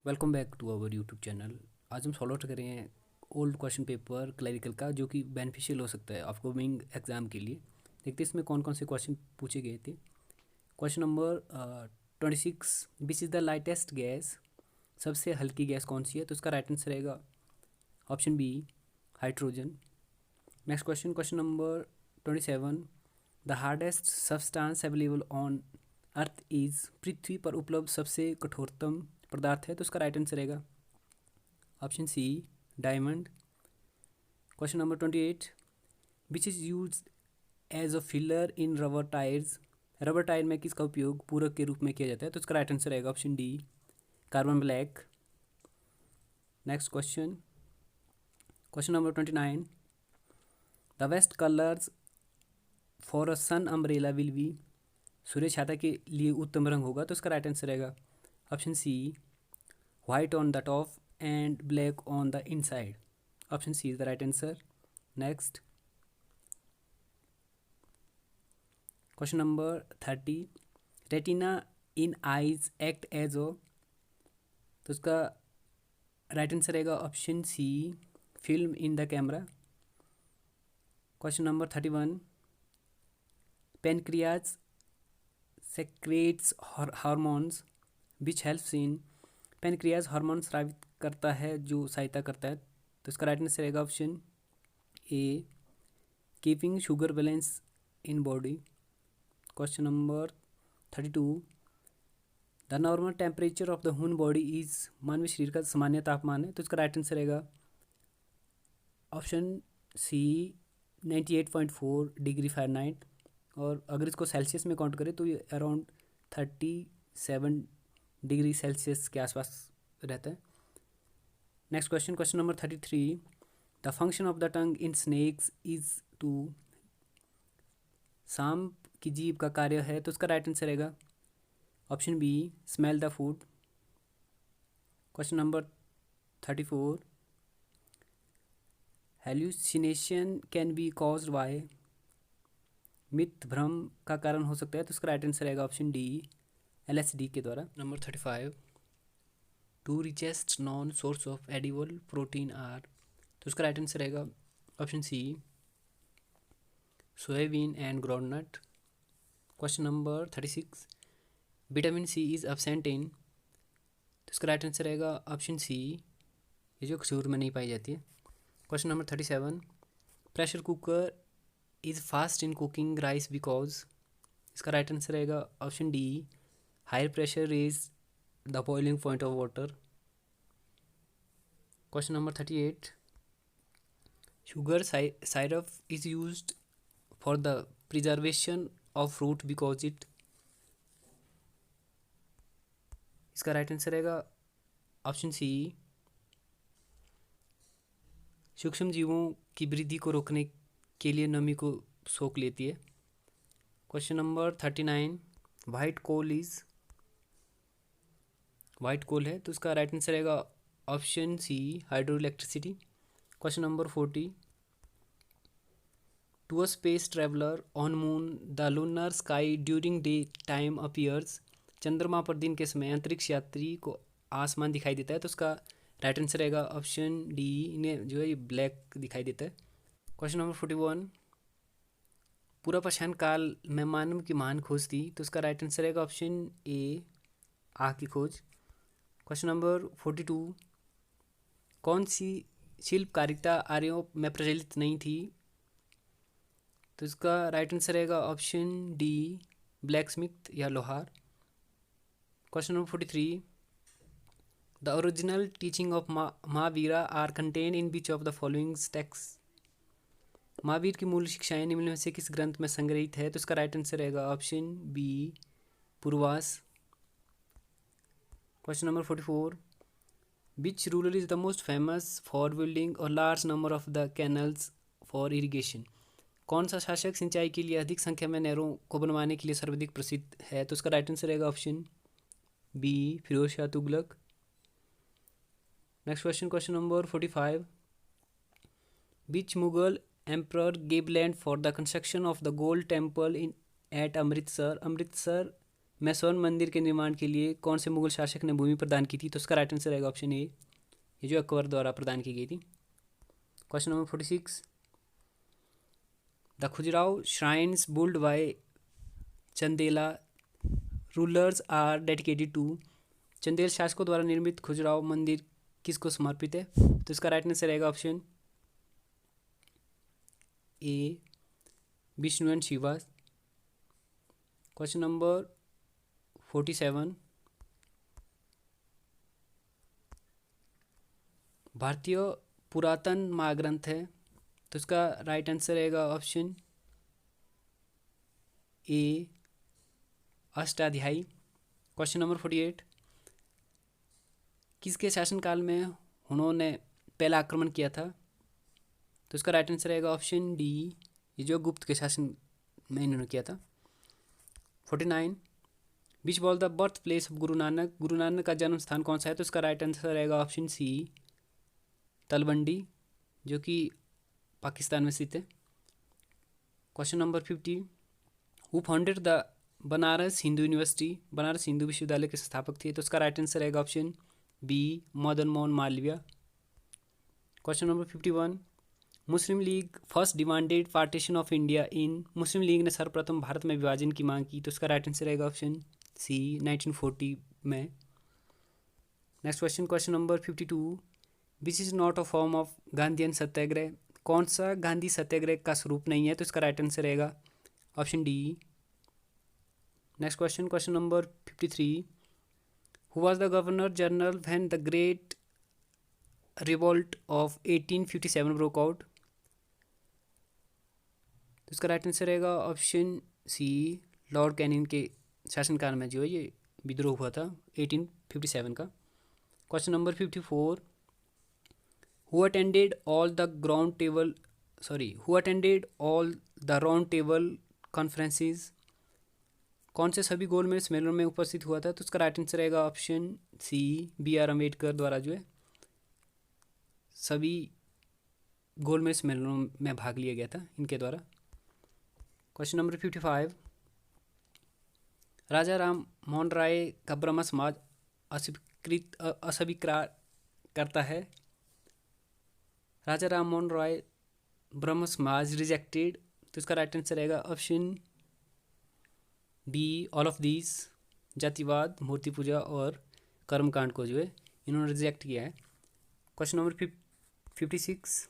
Welcome back to our YouTube channel. आज हम solve out करें ओल्ड क्वेश्चन पेपर क्लरिकल का, जो कि बेनिफिशियल हो सकता है अपकमिंग एग्जाम के लिए। देखते हैं इसमें कौन कौन से क्वेश्चन पूछे गए थे। Question number 26, which is the lightest gas. सबसे हल्की गैस कौन सी है? तो इसका राइट आंसर रहेगा option B, hydrogen. Next question, question number 27, the hardest substance available on earth is. पृथ्वी पर उपलब्ध सबसे कठोरतम पदार्थ है, तो उसका राइट आंसर रहेगा option C, diamond. Question number 28, which is use as a filler in rubber tyres. Rubber tyre में किसका उपयोग पूरक के रूप में किया जाता है? तो इसका राइट आंसर रहेगा option D, carbon black. Next question, question number 29, the best colours for a sun umbrella will be. सूर्य छाता के लिए उत्तम रंग होगा, तो इसका राइट आंसर रहेगा option C, white on the top and black on the inside. Option C is the right answer. Next question number 30, retina in eyes act as O. तो उसका राइट आंसर रहेगा option C, film in the camera. Question number 31, pancreas secretes hormones which helps in. Pancreas hormone स्रावित करता है जो सहायता करता है, तो इसका राइट आंसर रहेगा option A, keeping sugar balance in body. Question number 32, the normal temperature of the human body is. मानवीय शरीर का सामान्य तापमान है, तो इसका राइट आंसर रहेगा ऑप्शन सी, 98.4 डिग्री फ़ारेनहाइट। और अगर इसको सेल्सियस में काउंट करें तो ये अराउंड 37 डिग्री सेल्सियस के आसपास रहता है। Next question, question number 33, the function of the tongue in snakes is to. सांप की जीभ का कार्य है, तो उसका राइट आंसर रहेगा option B, smell the food. Question number 34, hallucination can be caused by. मिथ भ्रम का कारण हो सकता है, तो उसका राइट आंसर रहेगा ऑप्शन डी, LSD के द्वारा। Number 35, two richest known source of edible protein are. तो उसका राइट आंसर रहेगा option C, soybean and groundnut. Question number 36, vitamin C is absent in. तो इसका राइट आंसर रहेगा ऑप्शन सी, ये जो खजूर में नहीं पाई जाती है। Question number 37, pressure cooker is fast in cooking rice because. इसका राइट आंसर रहेगा option D, higher pressure is the boiling point of water. Question number 38, sugar syrup is used for the preservation of fruit because it. इसका right answer रहेगा option सी, सूक्ष्म जीवों की वृद्धि को रोकने के लिए नमी को सोख लेती है। Question number 39, white coal is. White coal है, तो उसका राइट आंसर रहेगा option C, hydro electricity. Question number 40, to a space traveller on moon the lunar sky during day time appears. चंद्रमा पर दिन के समय अंतरिक्ष यात्री को आसमान दिखाई देता है, तो उसका राइट आंसर रहेगा ऑप्शन डी, इन्हें जो है ये ब्लैक दिखाई देता है। क्वेश्चन नंबर 41, पूरा पाषाण काल में मानव की महान खोज थी, तो उसका राइट आंसर रहेगा ऑप्शन ए, आग की खोज। क्वेश्चन नंबर 42, कौन सी शिल्पकारिता आर्यों में प्रचलित नहीं थी? तो इसका राइट आंसर रहेगा ऑप्शन डी, ब्लैक स्मिथ या लोहार। Question number 43, the original teaching of Mahavira are contain in which of the following text. Mahavir की मूल शिक्षाएं निम्न में से किस ग्रंथ में संग्रहित है? तो इसका राइट आंसर रहेगा ऑप्शन बी, पूर्वास। Question number 44, which ruler is the most famous for building और large number of the canals for irrigation. कौन सा शासक सिंचाई के लिए अधिक संख्या में नहरों को बनवाने के लिए सर्वाधिक प्रसिद्ध है? तो उसका राइट आंसर रहेगा option B, Firoz Shah Tughlaq. Next question, question number 45, which Mughal emperor gave land for the construction of the gold temple in at Amritsar. Amritsar में स्वर्ण मंदिर के निर्माण के लिए कौन से मुगल शासक ने भूमि प्रदान की थी? तो उसका राइट आंसर रहेगा ऑप्शन ए, ये जो अकबर द्वारा प्रदान की गई थी। Question number 46, the Khajuraho shrines built by Chandela rulers are dedicated to. Chandel शासकों द्वारा निर्मित खजुराहो मंदिर किसको समर्पित है? तो इसका राइट आंसर रहेगा option A, Vishnu and Shiva. Question number 47, भारतीय पुरातन महाग्रंथ है, तो इसका राइट आंसर रहेगा ऑप्शन ए, अष्टाध्यायी। क्वेश्चन नंबर 48, किसके शासनकाल में उन्होंने पहला आक्रमण किया था? तो इसका राइट आंसर रहेगा ऑप्शन डी, ये जो गुप्त के शासन में इन्होंने किया था। 49, which was the birth place of Guru Nanak. Guru Nanak का जन्म स्थान कौन सा है? तो इसका राइट आंसर रहेगा ऑप्शन सी, तलवंडी, जो कि पाकिस्तान में स्थित है। Question number 50, who founded the Banaras Hindu university. Banaras Hindu विश्वविद्यालय के स्थापक थे, तो उसका राइट आंसर रहेगा option B, Madan Mohan Malviya. Question number 51, Muslim League first demanded partition of India in. Muslim League ने सर्वप्रथम भारत में विभाजन की मांग की, तो उसका राइट आंसर रहेगा ऑप्शन सी, 1940 में। Next question, question number 52, which is not a form of Gandhian satyagraha. कौन सा गांधी सत्याग्रह का स्वरूप नहीं है? तो इसका राइट आंसर रहेगा option D. Next question, question number 53, who was the governor general when the great revolt of 1857 broke out. तो इसका राइट आंसर रहेगा ऑप्शन सी, लॉर्ड कैनिंग के शासनकाल में जो है ये विद्रोह हुआ था 1857 का। Question number 54, who attended all the round table conferences. कौन से सभी गोलमेज सम्मेलनों में उपस्थित हुआ था? तो उसका राइट आंसर रहेगा ऑप्शन सी, B.R. अम्बेडकर द्वारा जो है सभी गोलमेज सम्मेलनों में भाग लिया गया था इनके द्वारा। क्वेश्चन नंबर 55, राजा राम मोहन राय का ब्रह्म समाज अस्वीकार करता है। राजा राम मोहन राय ब्रह्म समाज रिजेक्टेड, तो इसका राइट आंसर रहेगा option B, all of these. जातिवाद, मूर्ति पूजा और कर्मकांड को जो है इन्होंने रिजेक्ट किया है। Question number 56,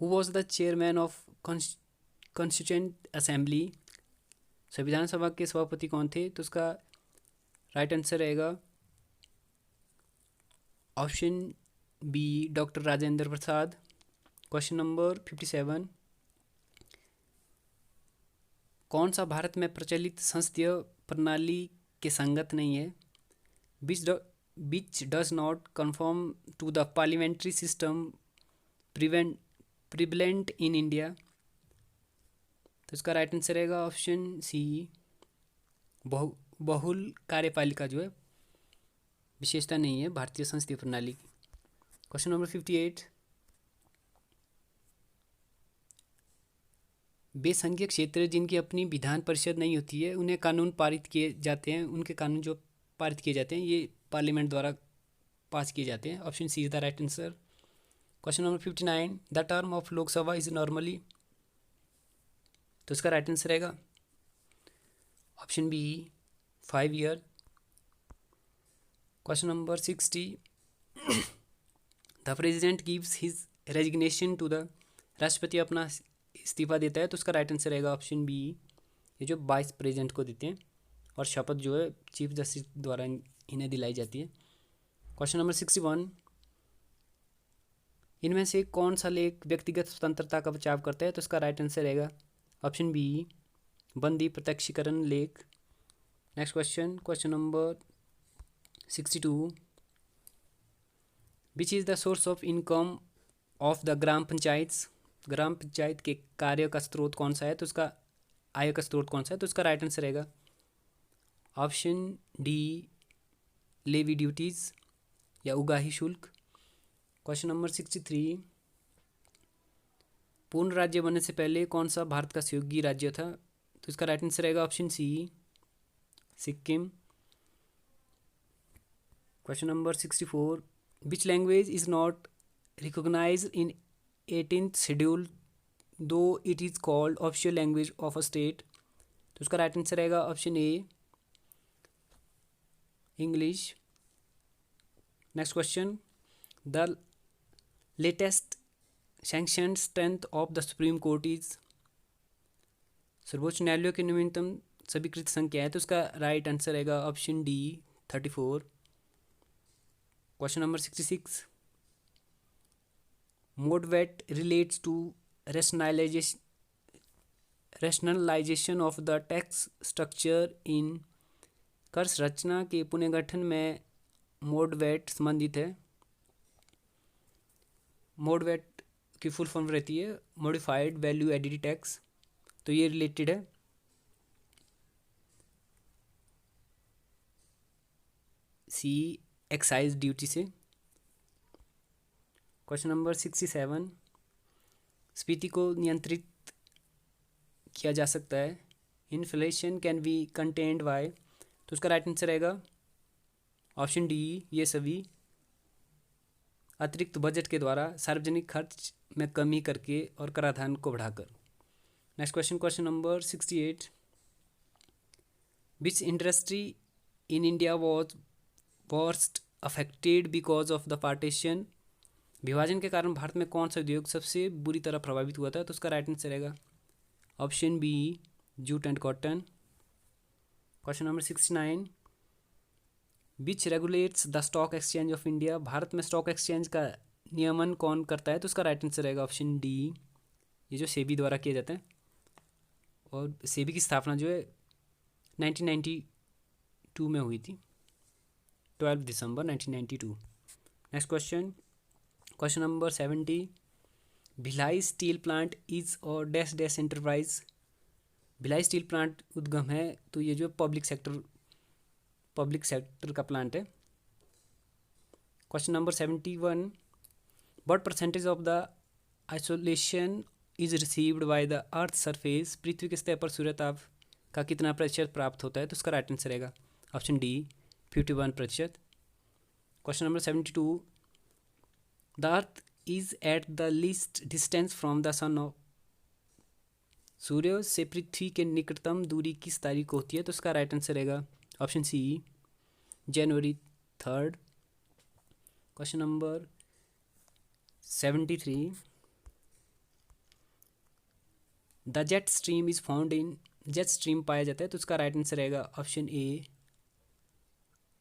who was the chairman of constituent assembly. संविधान सभा के सभापति कौन थे? तो उसका राइट आंसर रहेगा option B, doctor Rajendra Prasad. Question number 57, कौन सा भारत में प्रचलित संसदीय प्रणाली के संगत नहीं है? Which does not conform to the parliamentary system prevalent in India. तो इसका राइट आंसर रहेगा ऑप्शन सी, बहुल कार्यपालिका जो है विशेषता नहीं है भारतीय संसदीय प्रणाली की। क्वेश्चन नंबर 58, वे संघीय क्षेत्र जिनकी अपनी विधान परिषद नहीं होती है उन्हें कानून पारित किए जाते हैं, उनके कानून जो पारित किए जाते हैं ये पार्लियामेंट द्वारा पास किए जाते हैं। Option C is the right answer. Question number 59, the term of Lok Sabha is normally. तो इसका राइट आंसर रहेगा option B, 5 year. Question number 60, the president gives his resignation to the. राष्ट्रपति अपना इस्तीफा देता है, तो उसका राइट आंसर रहेगा ऑप्शन बी, ये जो वाइस प्रेसिडेंट को देते हैं और शपथ जो है चीफ जस्टिस द्वारा इन्हें दिलाई जाती है। क्वेश्चन नंबर 61, इनमें से कौन सा लेख व्यक्तिगत स्वतंत्रता का बचाव करता है? तो इसका राइट आंसर रहेगा ऑप्शन बी, बंदी प्रत्यक्षीकरण लेख। Next question, question number 62, which is the source of income of the gram panchayat. Gram panchayat के कार्य का स्रोत कौन सा है? तो उसका आय का स्रोत कौन सा है? तो उसका राइट आंसर रहेगा ऑप्शन डी, लेवी ड्यूटीज़ या उगाही शुल्क। क्वेश्चन नंबर 63, पूर्ण राज्य बनने से पहले कौन सा भारत का सहयोगी राज्य था? तो इसका राइट आंसर रहेगा option C, Sikkim. Question number 64, which language is not recognize in 18th schedule though it is called official language of a state? तो उसका राइट आंसर रहेगा option A, English. Next question, the latest sanction strength of the supreme court is? सर्वोच्च न्यायालय की न्यूनतम स्वीकृत संख्या है, तो उसका राइट आंसर रहेगा option D, 34। Question number 66, MODVAT relates to rationalisation of the tax structure in? कर संरचना के पुनर्गठन में मोडवेट संबंधित है। मोडवेट की फुल फॉर्म रहती है मॉडिफाइड वैल्यू एडिड टैक्स, तो ये रिलेटेड है सी, एक्साइज ड्यूटी से। क्वेश्चन नंबर 67, स्फीति को नियंत्रित किया जा सकता है, inflation can be contained by? तो उसका राइट आंसर रहेगा ऑप्शन डी, ये सभी अतिरिक्त बजट के द्वारा सार्वजनिक खर्च में कमी करके और कराधान को बढ़ाकर। Next question, question number 68, which industry in India was worst affected because of the partition? विभाजन के कारण भारत में कौन सा उद्योग सबसे बुरी तरह प्रभावित हुआ था? तो उसका राइट आंसर रहेगा option B, jute and cotton. Question number 69, which regulates the stock exchange of India? भारत में स्टॉक एक्सचेंज का नियमन कौन करता है? तो उसका राइट आंसर रहेगा ऑप्शन डी, ये जो सेबी द्वारा किया जाता है, और सेबी की स्थापना जो है 1992 में हुई थी, 12 दिसंबर 1992। Next question, question number 70, Bhilai steel plant is और dash dash enterprise? Bhilai steel plant उद्गम है, तो ये जो पब्लिक सेक्टर का प्लांट है। Question number 71, what percentage of the isolation is received by the earth surface? पृथ्वी के सतह पर सूर्यताप का कितना प्रतिशत प्राप्त होता है? तो उसका राइट आंसर रहेगा option D, 51%। Question number 72, the earth is at the least distance from the sun of? सूर्य से पृथ्वी के निकटतम दूरी किस तारीख को होती है? तो उसका राइट आंसर रहेगा ऑप्शन सी, जनवरी 3rd। Question number 73, the jet stream is found in? Jet stream पाया जाता है, तो उसका राइट आंसर रहेगा ऑप्शन ए,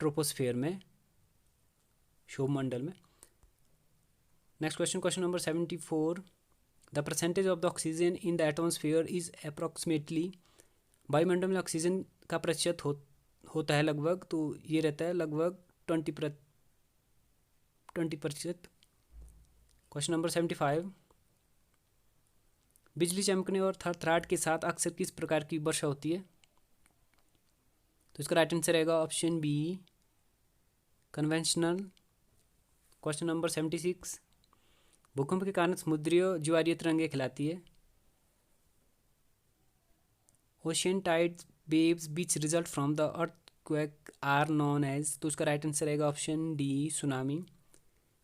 ट्रोपोस्फेयर में, शोभमंडल में। Next question, question number 74, the percentage of the oxygen in the atmosphere is approximately? वायुमंडल में ऑक्सीजन का प्रतिशत होता है लगभग, तो ये रहता है लगभग 20%। क्वेश्चन नंबर 75, बिजली चमकने और थरथराहट के साथ अक्सर किस प्रकार की वर्षा होती है? तो इसका राइट आंसर रहेगा option B, conventional. Question number 76, भूकंप के कारण समुद्रीय ज्वारीय तरंगें खिलाती है। Ocean tide waves which result from the earthquake are known as? तो उसका राइट आंसर रहेगा option D, tsunami.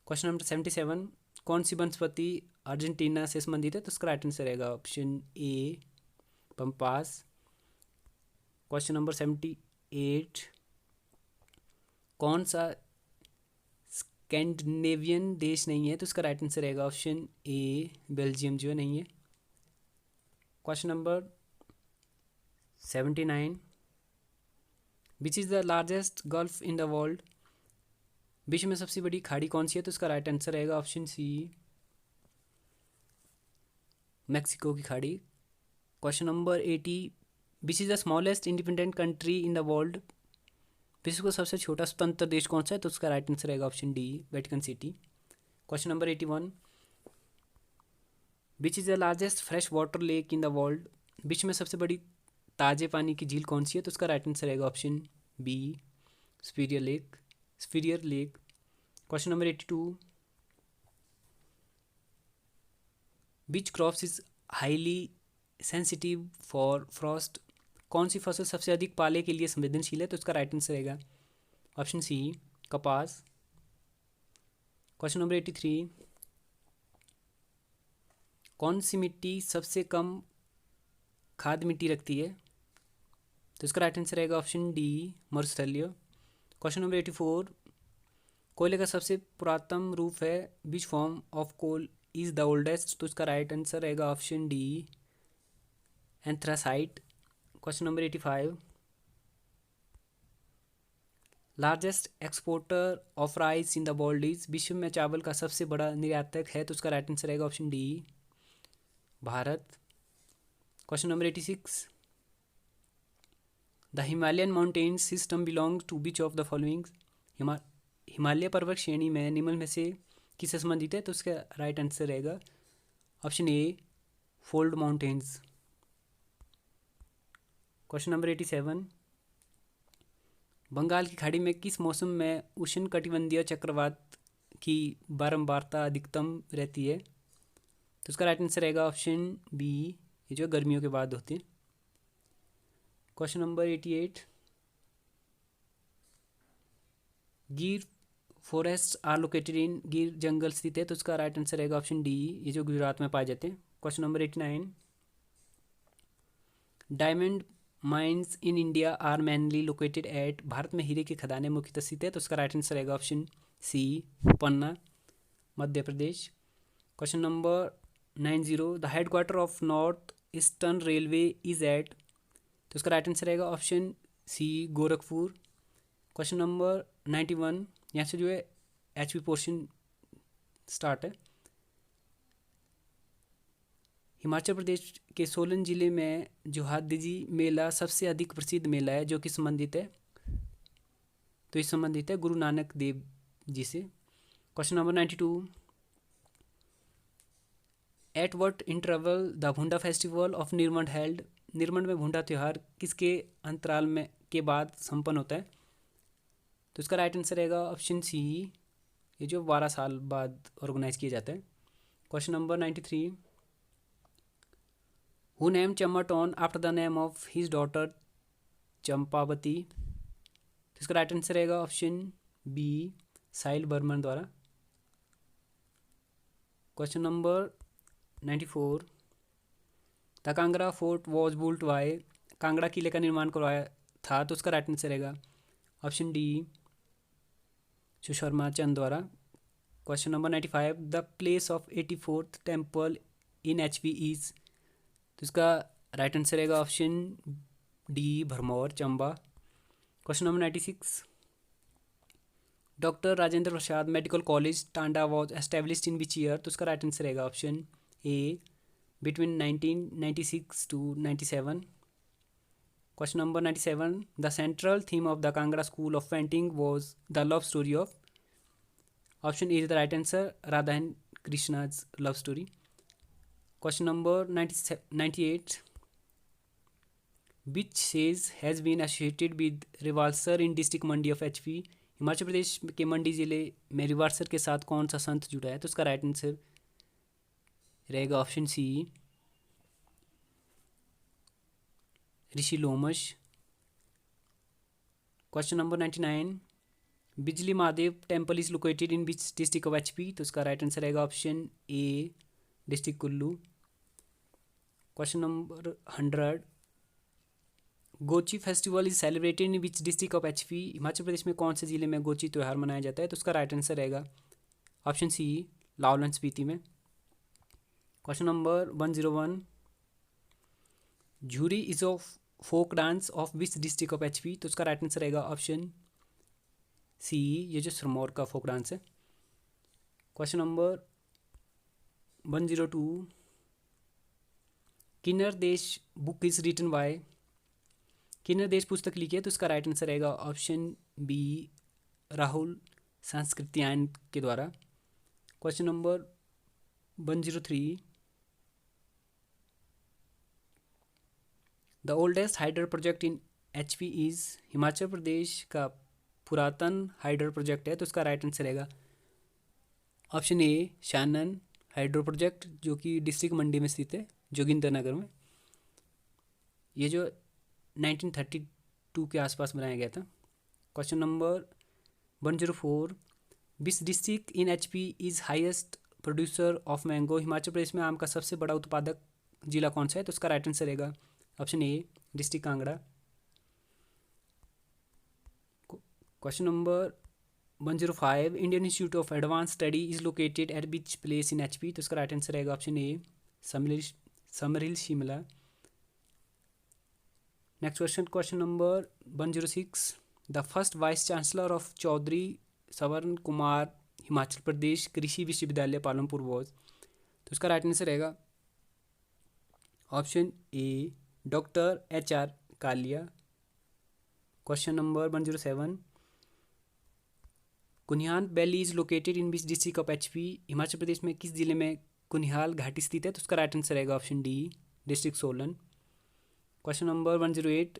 Question number 77, कौन सी वनस्पति अर्जेंटीना से संबंधित है? तो उसका राइट आंसर रहेगा ऑप्शन ए, पंपास। क्वेश्चन नंबर 78, कौन सा स्कैंडिनेवियन देश नहीं है? तो उसका राइट आंसर रहेगा ऑप्शन ए, बेल्जियम जो नहीं है। Question number 79, which is the largest gulf in the world? विश्व में सबसे बड़ी खाड़ी कौन सी है? तो उसका राइट आंसर रहेगा ऑप्शन सी, मैक्सिको की खाड़ी। Question number 80, which is the smallest independent country in the world? विश्व का सबसे छोटा स्वतंत्र देश कौन सा है? तो उसका राइट आंसर रहेगा option D, Vatican city. Question number 81, which is the largest fresh water lake in the world? विश्व में सबसे बड़ी ताजे पानी की झील कौन सी है? तो उसका राइट आंसर रहेगा option B, superior lake. Question number 82, which crops is highly sensitive for frost? कौन सी फसल सबसे अधिक पाले के लिए संवेदनशील है? तो इसका राइट आंसर रहेगा ऑप्शन सी, कपास। क्वेश्चन नंबर 83, कौन सी मिट्टी सबसे कम खाद मिट्टी रखती है? तो इसका राइट आंसर रहेगा ऑप्शन डी, मरुस्थलीय। क्वेश्चन नंबर 84, कोयले का सबसे पुरातन रूप है, which form of coal is the oldest? तो इसका राइट आंसर रहेगा option D, anthracite. Question number 85, largest exporter of rice in the world is? विश्व में चावल का सबसे बड़ा निर्यातक है? तो उसका राइट आंसर रहेगा option D, Bharat. Question number 86, the Himalayan mountain system belongs to which of the following? Himalaya पर्वत श्रेणी में निम्न में से किससे संबंधित है? तो उसका राइट आंसर रहेगा option A, fold mountains. Question number 87, Bengal की खाड़ी में किस मौसम में उष्णकटिबंधीय चक्रवात की बारंबारता अधिकतम रहती है? तो उसका राइट आंसर रहेगा ऑप्शन बी, ये जो गर्मियों के बाद होते हैं। क्वेश्चन नंबर 88, गिर फॉरेस्ट आर लोकेटेड इन? गिर जंगल स्थित है? तो उसका राइट आंसर रहेगा ऑप्शन डी, ये जो गुजरात में पाए जाते हैं। Question number 89, diamond mines in India are mainly located at? Bharat में हीरे की खदानें मुख्यतः स्थित है? तो उसका राइट आंसर रहेगा option C, Panna, Madhya Pradesh. Question number 90, the headquarter of north eastern railway is at? तो उसका राइट आंसर रहेगा option C, Gorakhpur. Question number 91, यहाँ से जो है एचपी पोर्शन स्टार्ट है। हिमाचल प्रदेश के सोलन जिले में जो हादीजी मेला सबसे अधिक प्रसिद्ध मेला है, जो कि संबंधित है? तो इस संबंधित है गुरु नानक देव जी से। Question number 92, at what interval the Bhunda festival of Nirmand held? Nirmand में भुंडा त्यौहार किसके अंतराल में के बाद संपन्न होता है? तो इसका राइट आंसर रहेगा ऑप्शन सी, ये जो 12 साल बाद ऑर्गेनाइज किया जाता है। क्वेश्चन नंबर 93, हु नेम चम्माटोन after the name of his daughter Champavati? तो इसका राइट आंसर रहेगा ऑप्शन बी, साइल बर्मन द्वारा। Question number 94, the Kangra fort was built by? Kangra किले का निर्माण करवाया था? तो उसका राइट आंसर रहेगा ऑप्शन डी, सुशर्मा चंद द्वारा। Question number 95, the place of 84th temple in HP is? तो इसका राइट आंसर रहेगा option D, Bharmour, Chamba. Question number 96, doctor Rajendra Prasad medical college Tanda was established in which year? तो उसका राइट आंसर रहेगा option A, between 1996 to 97। Question number 97, the central theme of the Kangra school of painting was the love story of? Option A is the right answer, Radha and Krishna's love story. Question number 98, which sage has been associated with Rewalsar in district Mandi of HP? Himachal Pradesh के मंडी जिले में रिवाल्सर के साथ कौन सा संत जुड़ा है? तो उसका राइट आंसर रहेगा option C, Rishi Lomash. Question number 99, Bijli Mahadev temple is located in which district of HP? तो उसका राइट आंसर रहेगा option A, district Kullu. Question number 100, Gochi festival is celebrated in which district of HP? Himachal Pradesh में कौन से जिले में गोची त्यौहार मनाया जाता है? तो उसका राइट आंसर रहेगा option C, Lahaul and Spiti में। Question number 101, Jhuri is of folk dance of which district of HP? तो उसका राइट आंसर रहेगा ऑप्शन सी, ये जो सिरमौर का फोक डांस है। Question number 102, Kinnar Desh book is written by? Kinnar Desh पुस्तक लिखी है? तो उसका राइट आंसर रहेगा ऑप्शन बी, राहुल सांस्कृत्यायन के द्वारा। Question number 103, the oldest hydel project in HP is? Himachal Pradesh का पुरातन हाइडल प्रोजेक्ट है, तो उसका राइट आंसर रहेगा option A, Shanan hydro project, जो कि डिस्ट्रिक्ट मंडी में स्थित है, जोगिंदर नगर में। ये जो 1932 के आसपास बनाया गया था। Question number 104, which district in HP is highest producer of mango. Himachal Pradesh में आम का सबसे बड़ा उत्पादक जिला कौन सा है? तो उसका राइट आंसर रहेगा option A, district Kangra. Question number 105, Indian institute of advance study is located at which place in HP। तो इसका राइट आंसर रहेगा option A, Summerhill Shimla. Next question, question number 106, the first vice chancellor of Chaudhary Sarwan Kumar Himachal Pradesh कृषि विश्वविद्यालय Palampur was. तो इसका right answer रहेगा option A, doctor HR Kalia. Question number 107, Kunihal valley is located in which district of HP। Himachal Pradesh में किस जिले में कुनिहाल घाटी स्थित है? तो उसका राइट आंसर रहेगा option D, district Solan. Question number 108,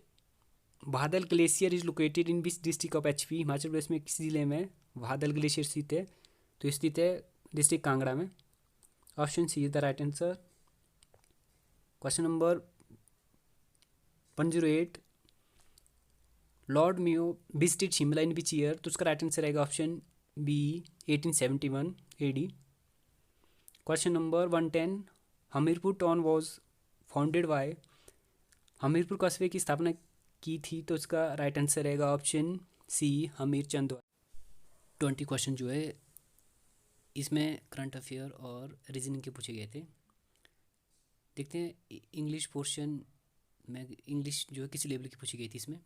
Bhadal glacier is located in which district of HP। Himachal Pradesh में किस जिले में भादल ग्लेशियर स्थित है? तो स्थित है डिस्ट्रिक्ट कांगड़ा में। Option C is the right answer. Question number 108, Lord Mayo visited Shimla in which year. तो उसका राइट आंसर रहेगा option B, 1871 AD। Question number 110, Hamirpur town was founded by. Hamirpur कस्बे की स्थापना की थी। तो उसका राइट आंसर रहेगा option C, Hamir Chand. 20 question जो है इसमें करंट अफेयर और रीजनिंग के पूछे गए थे। देखते हैं इंग्लिश पोर्शन में इंग्लिश जो है किस लेवल की पूछी गई थी इसमें।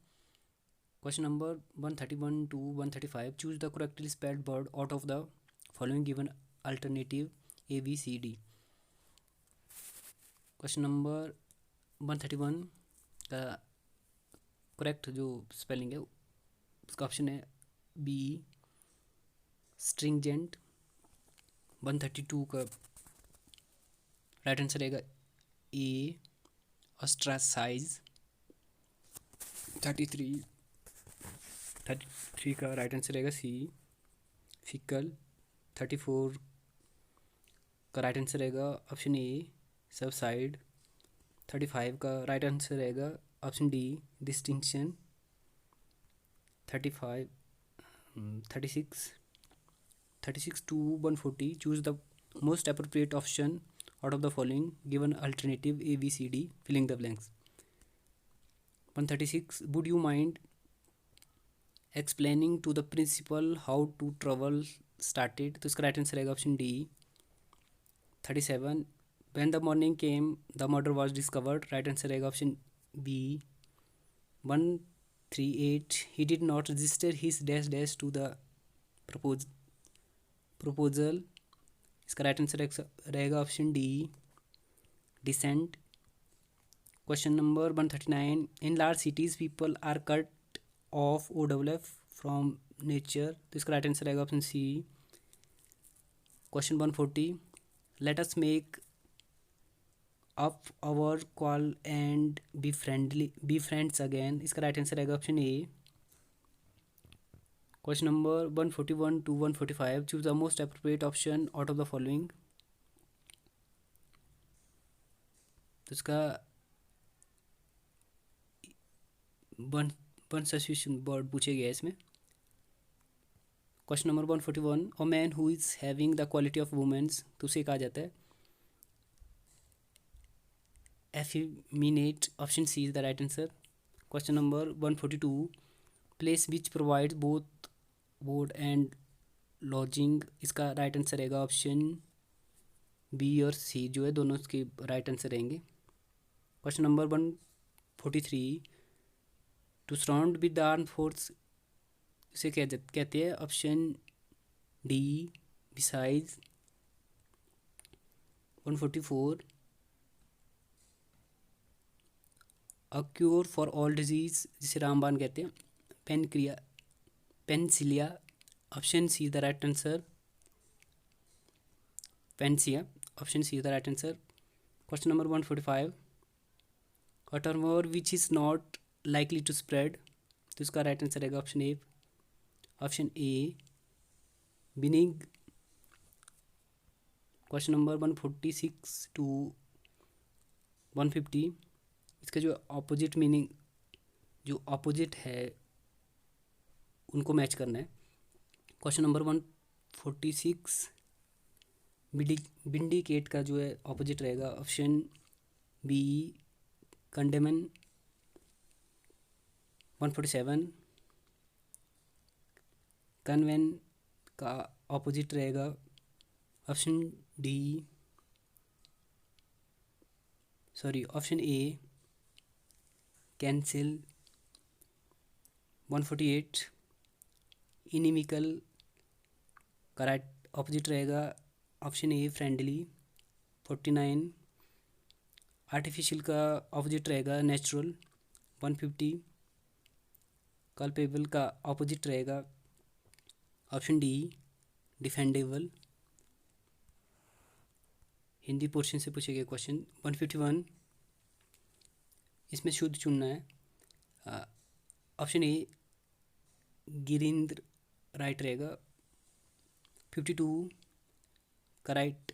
Question number 131 to 135, choose the correctly spelled word out of the following given alternative ABCD। Question number 131 का करेक्ट जो स्पेलिंग है उसका ऑप्शन है बी, स्ट्रिंजेंट। 132 का राइट आंसर रहेगा ए, ऑस्ट्रासाइज। 33 का राइट आंसर रहेगा सी, फिकल। 34 का राइट आंसर रहेगा ऑप्शन ए, सबसाइड। 35 का राइट आंसर रहेगा option D, distinction. 36 to 140, choose the most appropriate option out of the following given alternative ABCD, filling the blanks। 136, would you mind explaining to the principal how to travel started। तो इसका right answer रहेगा option D. 37, when the morning came the murder was discovered। Right answer रहेगा option B. 138, he did not register his dash to the proposal। इसका right answer रहेगा option D, dissent. Question number 139, in large cities people are cut off OFF from nature. तो इसका right answer रहेगा option C. Question 140, let us make up our call and be friends again. इसका right answer रहेगा option A. Question number 141 to 145, choose the most appropriate option out of the following. तो इसका one substitution word पूछे गए इसमें। Question number 141, a man who is having the quality of women's. तो उसे कहा जाता है effeminate. Option C is the right answer. Question number 142, place which provide both board and lodging. इसका राइट आंसर रहेगा ऑप्शन बी और C जो है दोनों इसके राइट आंसर रहेंगे। Question number 143, to surround with the arm force इसे कहते हैं option D, besiege. 144, a cure for all disease जिसे रामबाण कहते हैं, पेनिसिलिया। Option C is the right answer, पेनिसिया। Option C is the right answer. Question number 145, a tumour which is not likely to spread. तो इसका राइट आंसर रहेगा option A, benign. Question number 146 to 150, इसका जो ऑपोजिट मीनिंग जो opposite है उनको match करना है। क्वेश्चन नंबर 146, विंडिकेट का जो है अपोजिट रहेगा ऑप्शन बी कंडेमन। 147, कन्वेन का अपोजिट रहेगा option option A cancel. 148, inimical का राइट ऑपोजिट रहेगा ऑप्शन ए फ्रेंडली। 49, आर्टिफिशियल का ऑपोजिट रहेगा नेचुरल। 150, कल्पेबल का ऑपोजिट रहेगा option D defendable. Hindi portion से पूछे गए क्वेश्चन। 151, इसमें शुद्ध चुनना है। ऑप्शन ए गिरिंद्र राइट रहेगा। 52 का राइट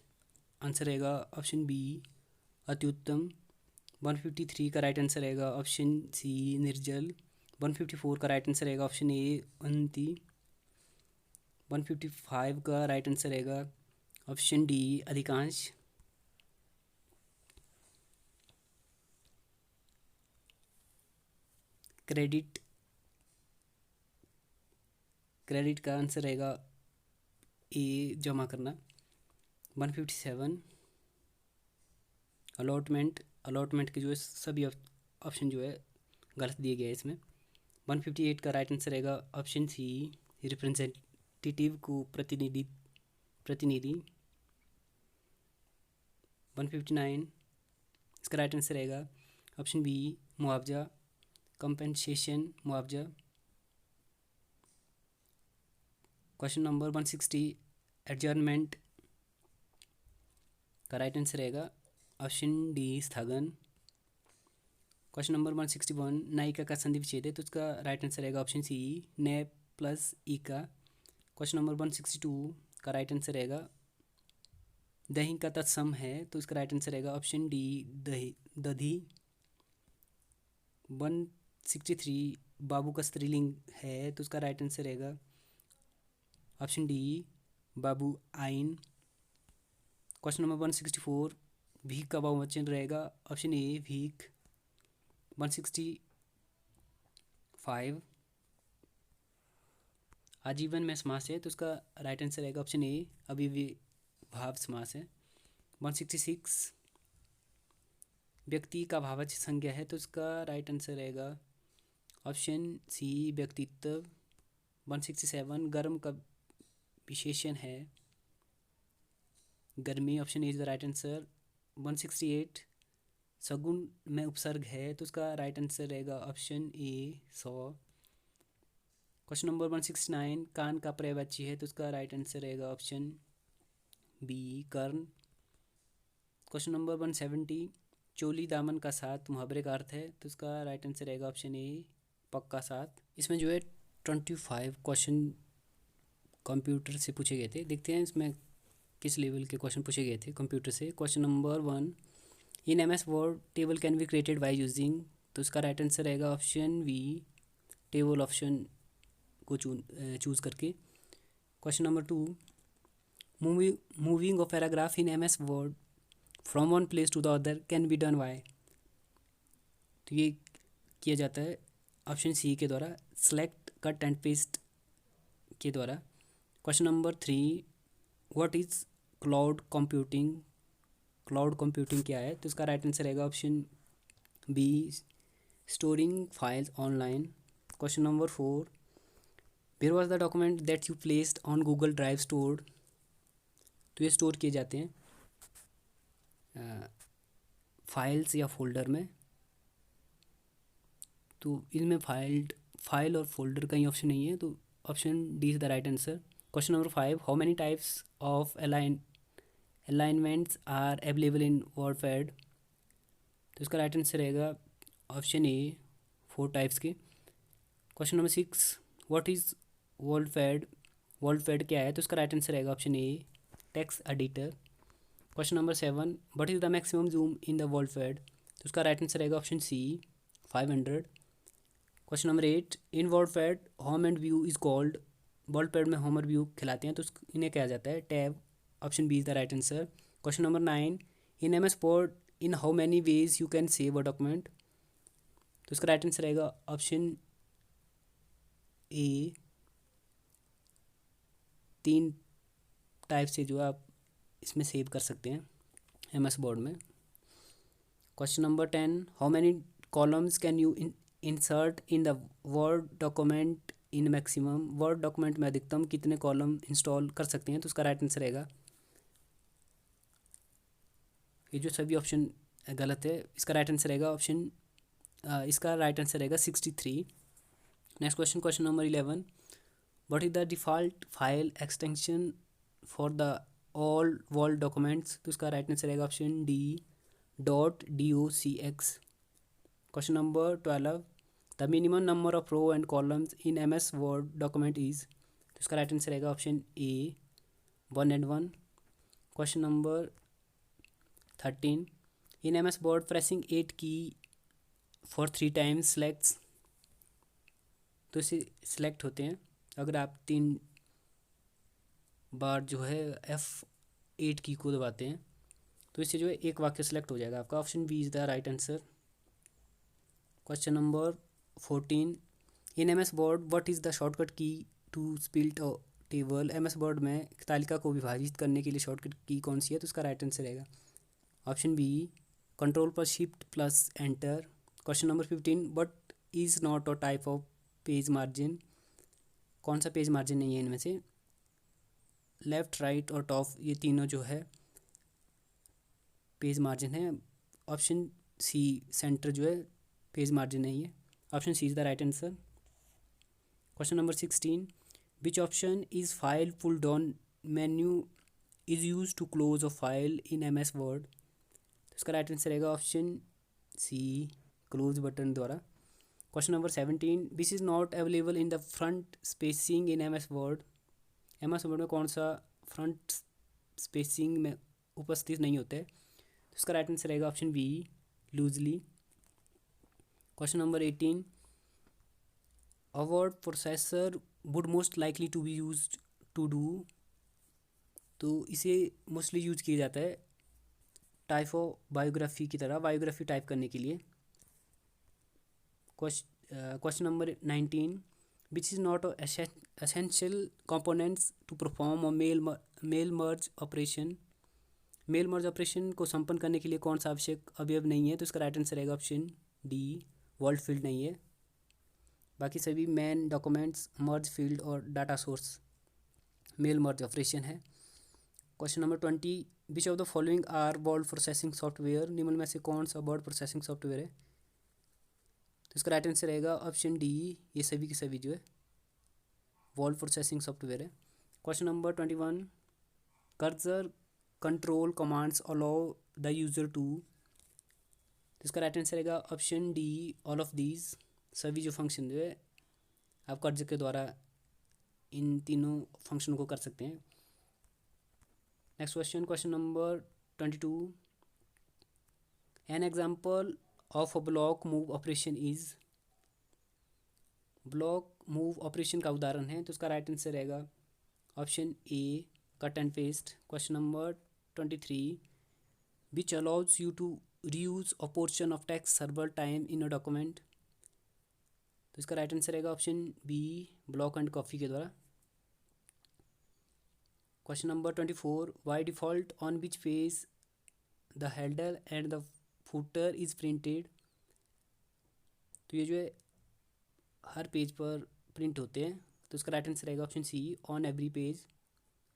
आंसर रहेगा ऑप्शन बी अत्युत्तम। 153 का राइट आंसर रहेगा ऑप्शन सी निर्जल। 154 का राइट आंसर रहेगा ऑप्शन ए अंति। 155 का राइट आंसर रहेगा ऑप्शन डी अधिकांश। क्रेडिट का आंसर रहेगा ए जमा करना। 157, अलॉटमेंट के जो है सभी ऑप्शन जो है गलत दिए गए हैं इसमें। 158 का राइट आंसर रहेगा ऑप्शन सी रिप्रेजेंटेटिव को प्रतिनिधि। 159, इसका राइट आंसर रहेगा ऑप्शन बी मुआवजा कंपेंसेशन मुआवजा। क्वेश्चन नंबर 160, एडजर्नमेंट का राइट आंसर रहेगा ऑप्शन डी स्थगन। क्वेश्चन नंबर 161, नायिका का संधि विच्छेद है तो उसका राइट आंसर रहेगा ऑप्शन सी ने प्लस ई का। क्वेश्चन नंबर 162 का राइट आंसर रहेगा दही का तत्सम है तो इसका राइट आंसर रहेगा ऑप्शन डी दधी। 163, बाबू का स्त्रीलिंग है तो उसका राइट आंसर रहेगा ऑप्शन डी बाबू आइन। क्वेश्चन नंबर 164, भीख का बहुवचन रहेगा ऑप्शन ए भीख। 165, आजीवन में समास है तो उसका राइट आंसर रहेगा ऑप्शन ए अविभाव समास है। 166, व्यक्ति का भाववाचक संज्ञा है तो उसका राइट आंसर रहेगा ऑप्शन सी व्यक्तित्व। 167, गर्म का विशेषण है गर्मी, option A is the right answer. 168, सगुण में उपसर्ग है तो उसका राइट आंसर रहेगा ऑप्शन ए 100। क्वेश्चन नंबर 169, कान का पर्यायवाची है तो उसका राइट आंसर रहेगा ऑप्शन बी कर्ण। क्वेश्चन नंबर 170, चोली दामन का साथ मुहावरे का अर्थ है तो उसका राइट आंसर रहेगा ऑप्शन ए पक्का साथ। इसमें जो है 25 क्वेश्चन कंप्यूटर से पूछे गए थे। देखते हैं इसमें किस लेवल के क्वेश्चन पूछे गए थे कंप्यूटर से। Question number 1, in MS word table can be created by using तो इसका राइट आंसर रहेगा ऑप्शन बी टेबल ऑप्शन को चूज़ करके। Question number 2, moving of paragraph in MS word from one place to the other can be done by तो ये किया जाता है ऑप्शन सी के द्वारा सेलेक्ट कट एंड पेस्ट के द्वारा। Question number 3, what is cloud computing क्या है तो इसका राइट आंसर रहेगा option B storing files online. Question number 4, where was the document that you placed on Google drive stored तो ये स्टोर किए जाते हैं फाइल्स या फोल्डर में। तो इनमें फाइल और फोल्डर का ही ऑप्शन नहीं है तो option D is the right answer. Question number 5, how many types of alignments are available in WordPad तो इसका राइट आंसर रहेगा ऑप्शन ए 4 टाइप्स के। Question number 6, what is WordPad क्या है तो इसका राइट आंसर रहेगा option A text editor. Question number 7, what is the maximum zoom in the WordPad तो इसका राइट आंसर रहेगा option C 500। Question number 8, in WordPad home and view is called, WordPad में home और view खिलाते हैं तो इन्हें क्या जाता है, tab. Option B is the right answer. Question number 9, in M S Word in how many ways you can save a document, तो इसका राइट आंसर रहेगा ऑप्शन ए, 3 टाइप से जो आप इसमें सेव कर सकते हैं एम एस वर्ड में। Question number 10, how many columns can you insert in the word document in maximum, word document में अधिकतम कितने कॉलम इंस्टॉल कर सकते हैं, तो उसका राइट आंसर रहेगा, ये जो सभी ऑप्शन गलत है, इसका राइट आंसर रहेगा ऑप्शन, इसका राइट आंसर रहेगा 63। Next question, question number 11, what is the default file extension for the all world documents, तो इसका राइट आंसर रहेगा option D, .docx। Question number 12, the minimum number of row and columns in M S Word document is, तो इसका right answer रहेगा option A, 1 and 1। Question number 13, in M S word pressing 8 की for 3 times selects, तो इसे select होते हैं अगर आप 3 बार जो है F8 की को दबाते हैं, तो इससे जो है एक वाक्य सेलेक्ट हो जाएगा आपका। Option B is the right answer. Question number 14, in M S word what is the shortcut key to split a table, M S word में एक तालिका को विभाजित करने के लिए शॉर्टकट की कौन सी है, तो इसका राइट आंसर रहेगा ऑप्शन बी, कंट्रोल पर shift plus enter. Question number 15, what is not a type of page margin, कौन सा पेज मार्जिन नहीं है इनमें से, लेफ़्ट राइट और टॉप, ये तीनों जो है पेज मार्जिन है। ऑप्शन सी, सेंटर जो है पेज मार्जिन नहीं है, option C is the right answer. Question number 16, which option is file pull down menu is use to close a file in M S Word, M इसका right answer रहेगा option C, close button द्वारा। Question number 17, which is not available in the front spacing in M S Word, M S word में कौन सा front spacing में उपस्थित नहीं होता है, तो इसका राइट आंसर रहेगा option B, loosely. Question number 18, a word processor would most likely to be use to do, तो इसे मोस्टली यूज किया जाता है टाइपो बायोग्राफी की तरह, बायोग्राफी टाइप करने के लिए। Question number 19, which is not essential components to perform a mail merge operation, mail merge operation को संपन्न करने के लिए कौन सा आवश्यक अवयव नहीं है, तो इसका राइट आंसर रहेगा ऑप्शन डी, वर्ल्ड फील्ड नहीं है, बाकी सभी मैन, डॉक्यूमेंट्स, मर्ज फील्ड और data source mail merge operation है। Question number 20, which of the following are word processing software, निम्न में से कौन सा वर्ड प्रोसेसिंग सॉफ्टवेयर है, तो इसका राइट आंसर रहेगा ऑप्शन डी, ये सभी के सभी जो है वर्ड प्रोसेसिंग सॉफ्टवेयर है। Question number 21, cursor control commands allow the user to, तो इसका राइट आंसर रहेगा option D, all of these, सभी जो फंक्शन जो है आप कर्सर के द्वारा इन तीनों फंक्शनों को कर सकते हैं। Next question, question number 22, an example of a block move operation is, block move operation का उदाहरण है, तो उसका राइट आंसर रहेगा option A, cut and paste. Question number 23, which allows you to reuse a portion of text server time in a document, तो इसका right answer रहेगा option B, block and copy के द्वारा। Question number 24, by default on which page the header and the footer is printed, तो ये जो है हर page पर प्रिंट होते हैं, तो इसका राइट आंसर रहेगा option C, on every page.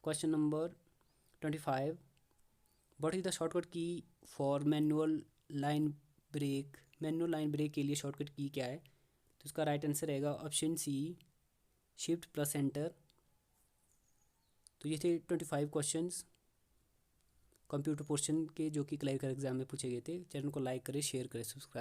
Question number 25, what is the shortcut key for manual line break, manual line break के लिए शॉर्टकट की क्या है, तो इसका राइट आंसर रहेगा option C, shift plus enter. तो ये थे 25 क्वेश्चंस कंप्यूटर पोर्शन के जो कि क्लरिकल एग्जाम में पूछे गए थे। चैनल को लाइक करें, शेयर करें, सब्सक्राइब।